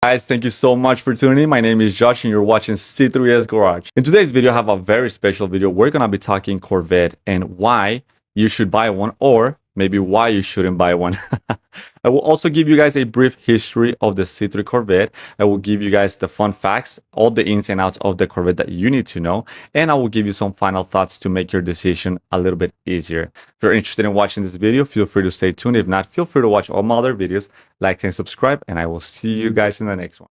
Guys, thank you so much for tuning in. My name is Josh and you're watching C3's Garage. In today's video, I have a very special video. We're going to be talking Corvette and why you should buy one, or maybe why you shouldn't buy one. I will also give you guys a brief history of the C3 Corvette. I will give you guys the fun facts, all the ins and outs of the Corvette that you need to know, and I will give you some final thoughts to make your decision a little bit easier. If you're interested in watching this video, feel free to stay tuned. If not, feel free to watch all my other videos, like and subscribe, and I will see you guys in the next one.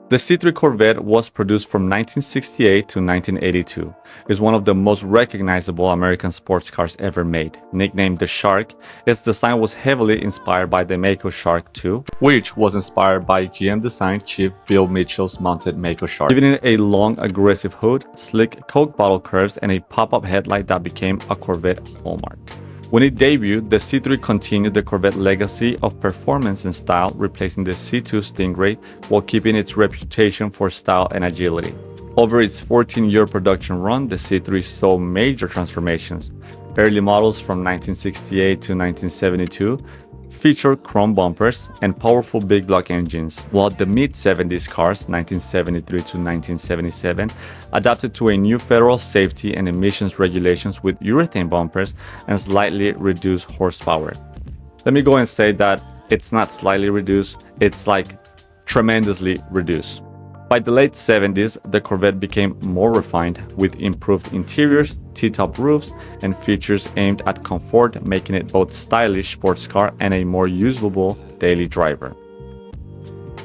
The C3 Corvette was produced from 1968 to 1982. It is one of the most recognizable American sports cars ever made. Nicknamed the Shark, its design was heavily inspired by the Mako Shark II, which was inspired by GM design chief Bill Mitchell's mounted Mako Shark, giving it a long, aggressive hood, slick Coke bottle curves, and a pop-up headlight that became a Corvette hallmark. When it debuted, the C3 continued the Corvette legacy of performance and style, replacing the C2 Stingray while keeping its reputation for style and agility. Over its 14-year production run, the C3 saw major transformations. Early models from 1968 to 1972 featured chrome bumpers and powerful big block engines, while the mid-70s cars, 1973 to 1977, adapted to a new federal safety and emissions regulations with urethane bumpers and slightly reduced horsepower. Let me go and say that it's not slightly reduced, it's like tremendously reduced. By the late 70s, the Corvette became more refined with improved interiors, T-top roofs, and features aimed at comfort, making it both stylish sports car and a more usable daily driver.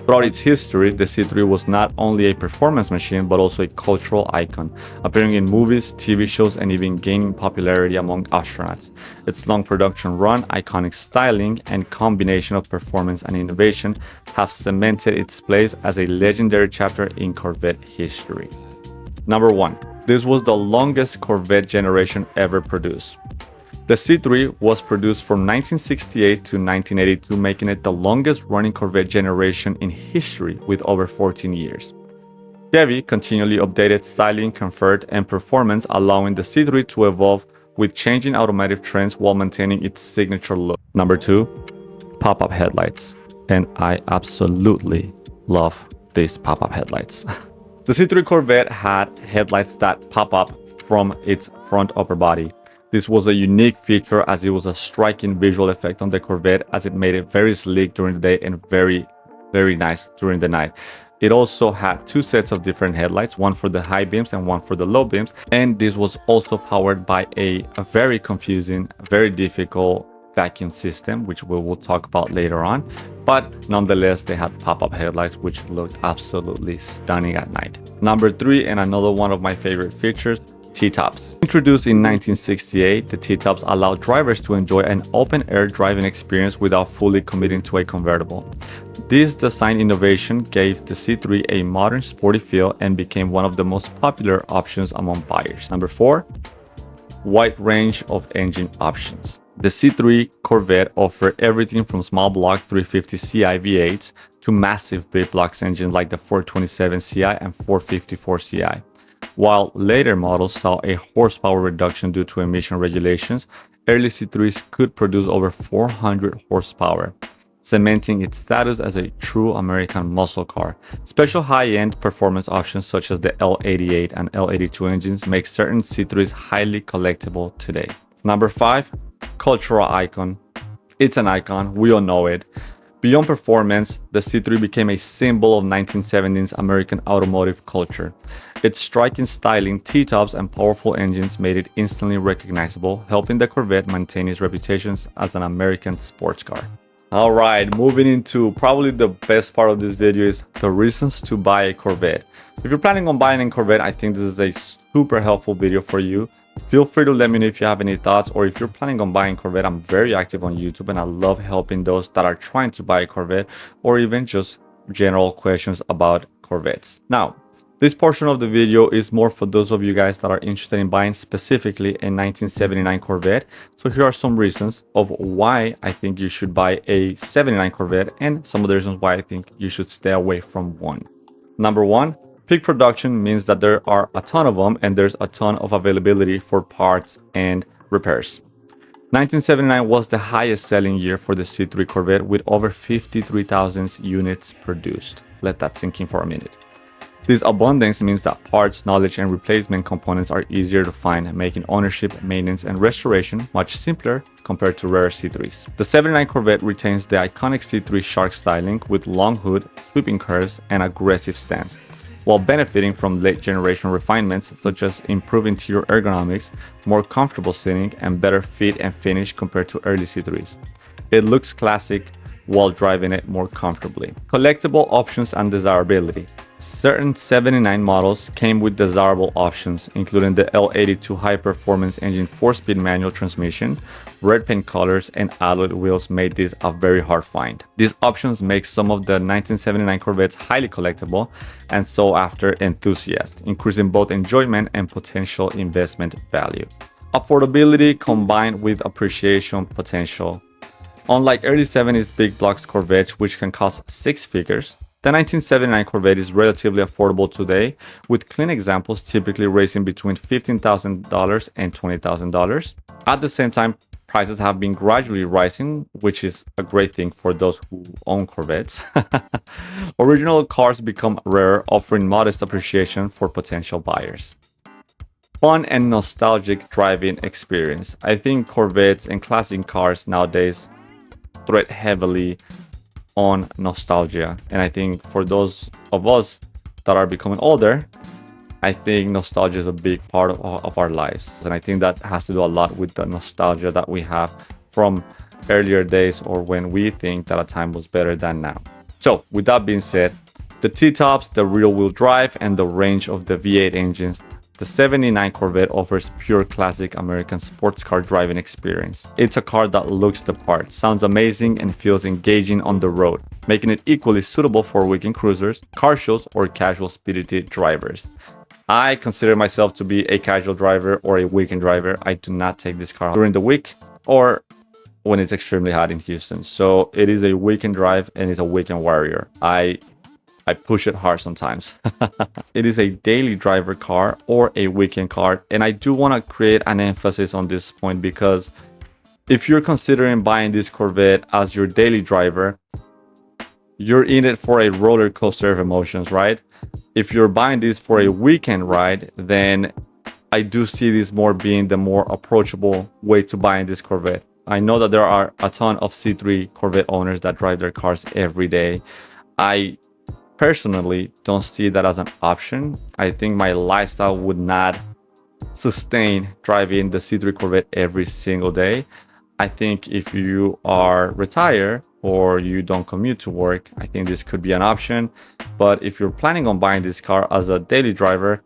Throughout its history, the C3 was not only a performance machine but also a cultural icon, appearing in movies, TV shows, and even gaining popularity among astronauts. Its long production run, iconic styling, and combination of performance and innovation have cemented its place as a legendary chapter in Corvette history. Number 1. This was the longest Corvette generation ever produced. The C3 was produced from 1968 to 1982, making it the longest running Corvette generation in history with over 14 years. Chevy continually updated styling, comfort, and performance, allowing the C3 to evolve with changing automotive trends while maintaining its signature look. Number 2. Pop-up headlights. And I absolutely love these pop-up headlights. The C3 Corvette had headlights that pop up from its front upper body. This was a unique feature as it was a striking visual effect on the Corvette, as it made it very sleek during the day and very nice during the night. It also had two sets of different headlights, one for the high beams and one for the low beams, and this was also powered by a very confusing, very difficult vacuum system, which we will talk about later on. But nonetheless, they had pop-up headlights which looked absolutely stunning at night. Number 3, and another one of my favorite features, T-tops. Introduced in 1968, the T-tops allowed drivers to enjoy an open-air driving experience without fully committing to a convertible. This design innovation gave the C3 a modern, sporty feel and became one of the most popular options among buyers. Number 4, wide range of engine options. The C3 Corvette offered everything from small block 350 Ci V8s to massive big blocks engines like the 427 Ci and 454 Ci. While later models saw a horsepower reduction due to emission regulations, early C3s could produce over 400 horsepower, cementing its status as a true American muscle car. Special high-end performance options such as the L88 and L82 engines make certain C3s highly collectible today. Number 5, cultural icon. It's an icon, we all know it. Beyond performance, the C3 became a symbol of 1970s American automotive culture. Its striking styling, T-tops, and powerful engines made it instantly recognizable, helping the Corvette maintain its reputation as an American sports car. Alright, moving into probably the best part of this video is the reasons to buy a Corvette. If you're planning on buying a Corvette, I think this is a super helpful video for you. Feel free to let me know if you have any thoughts, or if you're planning on buying Corvette. I'm very active on YouTube and I love helping those that are trying to buy a Corvette, or even just general questions about Corvettes. Now, this portion of the video is more for those of you guys that are interested in buying specifically a 1979 Corvette. So here are some reasons of why I think you should buy a 79 Corvette and some of the reasons why I think you should stay away from one. Number 1, Peak production means that there are a ton of them and there's a ton of availability for parts and repairs. 1979 was the highest selling year for the C3 Corvette with over 53,000 units produced. Let that sink in for a minute. This abundance means that parts, knowledge, and replacement components are easier to find, making ownership, maintenance, and restoration much simpler compared to rare C3s. The 79 Corvette retains the iconic C3 Shark styling with long hood, sweeping curves, and aggressive stance, while benefiting from late generation refinements such as improved interior ergonomics, more comfortable seating, and better fit and finish compared to early C3s. It looks classic while driving it more comfortably. Collectible options and desirability. Certain 79 models came with desirable options, including the L82 high-performance engine 4-speed manual transmission. Red paint colors and alloy wheels made this a very hard find. These options make some of the 1979 Corvettes highly collectible and sought after enthusiasts, increasing both enjoyment and potential investment value. Affordability combined with appreciation potential. Unlike early 70s big block Corvettes, which can cost six figures, the 1979 Corvette is relatively affordable today, with clean examples typically ranging between $15,000 and $20,000. At the same time, prices have been gradually rising, which is a great thing for those who own Corvettes. Original cars become rare, offering modest appreciation for potential buyers. Fun and nostalgic driving experience. I think Corvettes and classic cars nowadays thread heavily on nostalgia, and I think for those of us that are becoming older, I think nostalgia is a big part of our lives, and I think that has to do a lot with the nostalgia that we have from earlier days or when we think that a time was better than now. So with that being said, the T-tops, the rear-wheel drive, and the range of the V8 engines, the 79 Corvette offers pure classic American sports car driving experience. It's a car that looks the part, sounds amazing, and feels engaging on the road, making it equally suitable for weekend cruisers, car shows, or casual spirited drivers. I consider myself to be a casual driver or a weekend driver. I do not take this car during the week or when it's extremely hot in Houston. So it is a weekend drive and it's a weekend warrior. I push it hard sometimes. It is a daily driver car or a weekend car. And I do want to create an emphasis on this point, because if you're considering buying this Corvette as your daily driver, you're in it for a roller coaster of emotions, right? If you're buying this for a weekend ride, then I do see this more being the more approachable way to buying this Corvette. I know that there are a ton of C3 Corvette owners that drive their cars every day. I personally don't see that as an option. I think my lifestyle would not sustain driving the C3 Corvette every single day. I think if you are retired or you don't commute to work, I think this could be an option. But if you're planning on buying this car as a daily driver,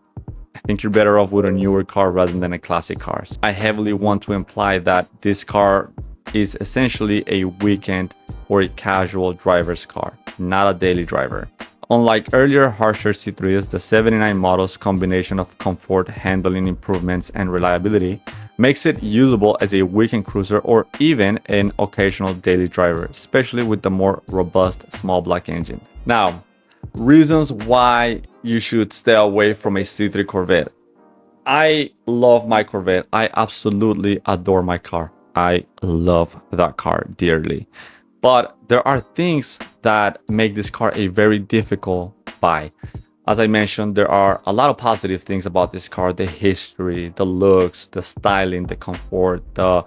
I think you're better off with a newer car rather than a classic car. I heavily want to imply that this car is essentially a weekend or a casual driver's car, not a daily driver. Unlike earlier harsher C3s, the 79 model's combination of comfort, handling improvements, and reliability makes it usable as a weekend cruiser or even an occasional daily driver, especially with the more robust small block engine. Now, reasons why you should stay away from a C3 Corvette. I love my Corvette. I absolutely adore my car. I love that car dearly. But there are things that make this car a very difficult buy. As I mentioned, there are a lot of positive things about this car: the history, the looks, the styling, the comfort, the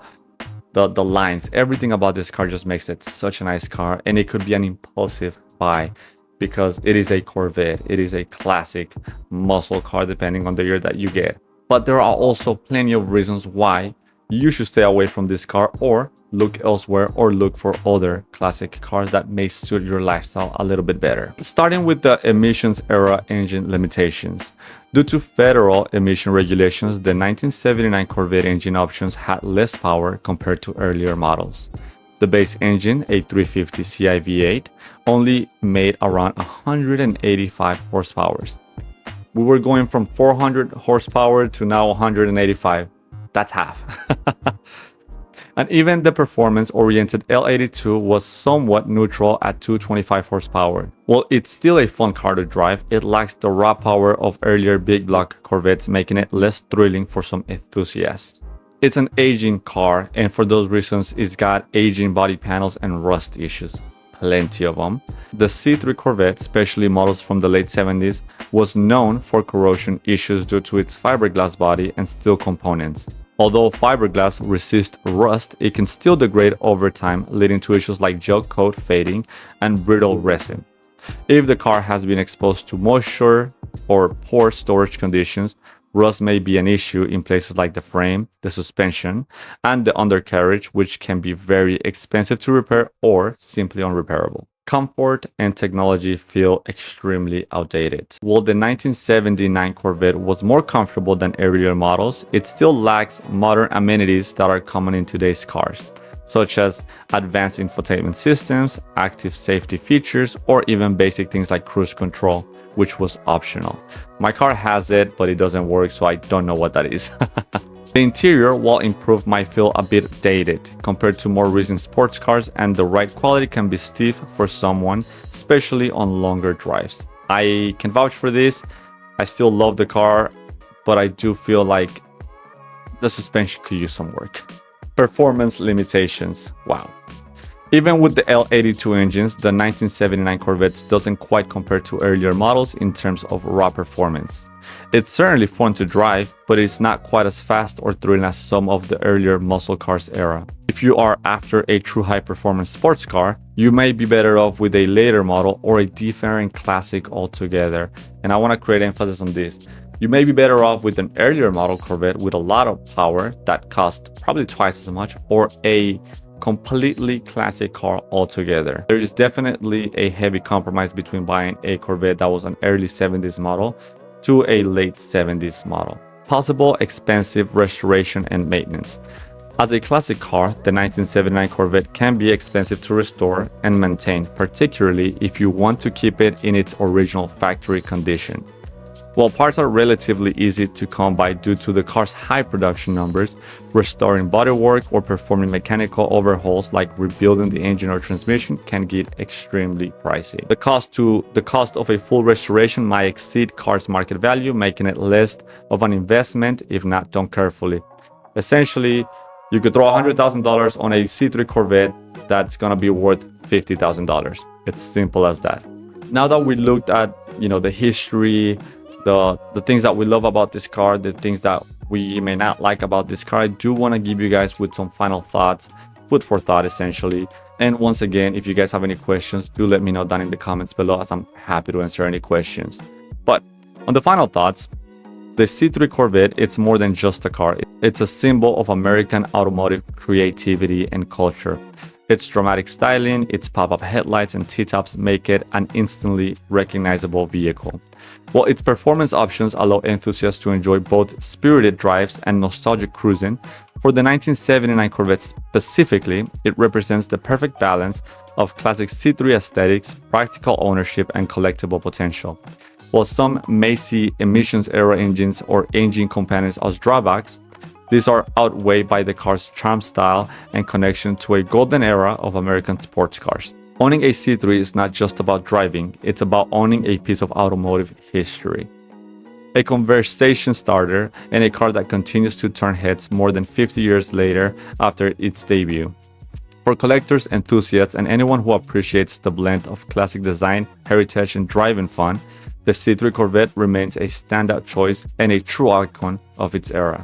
lines. Everything about this car just makes it such a nice car, and it could be an impulsive buy because it is a Corvette. It is a classic muscle car, depending on the year that you get. But there are also plenty of reasons why you should stay away from this car or look elsewhere or look for other classic cars that may suit your lifestyle a little bit better. Starting with the emissions era engine limitations. Due to federal emission regulations, the 1979 Corvette engine options had less power compared to earlier models. The base engine, a 350 Ci V8, only made around 185 horsepower. We were going from 400 horsepower to now 185. That's half. And even the performance-oriented L82 was somewhat neutral at 225 horsepower. While it's still a fun car to drive, it lacks the raw power of earlier big block Corvettes, making it less thrilling for some enthusiasts. It's an aging car, and for those reasons, it's got aging body panels and rust issues. Plenty of them. The C3 Corvette, especially models from the late 70s, was known for corrosion issues due to its fiberglass body and steel components. Although fiberglass resists rust, it can still degrade over time, leading to issues like gel coat fading and brittle resin. If the car has been exposed to moisture or poor storage conditions, rust may be an issue in places like the frame, the suspension, and the undercarriage, which can be very expensive to repair or simply unrepairable. Comfort and technology feel extremely outdated. While the 1979 Corvette was more comfortable than earlier models, it still lacks modern amenities that are common in today's cars, such as advanced infotainment systems, active safety features, or even basic things like cruise control, which was optional. My car has it, but it doesn't work, so I don't know what that is. The interior, while improved, might feel a bit dated compared to more recent sports cars, and the ride quality can be stiff for someone, especially on longer drives. I can vouch for this. I still love the car, but I do feel like the suspension could use some work. Performance limitations. Wow. Even with the L82 engines, the 1979 Corvette doesn't quite compare to earlier models in terms of raw performance. It's certainly fun to drive, but it's not quite as fast or thrilling as some of the earlier muscle cars era. If you are after a true high-performance sports car, you may be better off with a later model or a different classic altogether. And I want to create emphasis on this. You may be better off with an earlier model Corvette with a lot of power that cost probably twice as much, or a completely classic car altogether. There is definitely a heavy compromise between buying a Corvette that was an early 70s model to a late 70s model. Possible expensive restoration and maintenance. As a classic car, the 1979 Corvette can be expensive to restore and maintain, particularly if you want to keep it in its original factory condition. While parts are relatively easy to come by due to the car's high production numbers, restoring bodywork or performing mechanical overhauls like rebuilding the engine or transmission can get extremely pricey. The cost of a full restoration might exceed car's market value, making it less of an investment if not done carefully. Essentially, you could throw $100,000 on a C3 Corvette that's gonna be worth $50,000. It's simple as that. Now that we looked at, the history, the things that we love about this car, the things that we may not like about this car, I do want to give you guys with some final thoughts, food for thought essentially. And once again, if you guys have any questions, do let me know down in the comments below, as I'm happy to answer any questions. But on the final thoughts, the C3 Corvette, it's more than just a car. It's a symbol of American automotive creativity and culture. Its dramatic styling, its pop-up headlights and T-tops make it an instantly recognizable vehicle. While its performance options allow enthusiasts to enjoy both spirited drives and nostalgic cruising, for the 1979 Corvette specifically, it represents the perfect balance of classic C3 aesthetics, practical ownership, and collectible potential. While some may see emissions-era engines or aging components as drawbacks, these are outweighed by the car's charm, style, and connection to a golden era of American sports cars. Owning a C3 is not just about driving, it's about owning a piece of automotive history. A conversation starter and a car that continues to turn heads more than 50 years later after its debut. For collectors, enthusiasts, and anyone who appreciates the blend of classic design, heritage, and driving fun, the C3 Corvette remains a standout choice and a true icon of its era.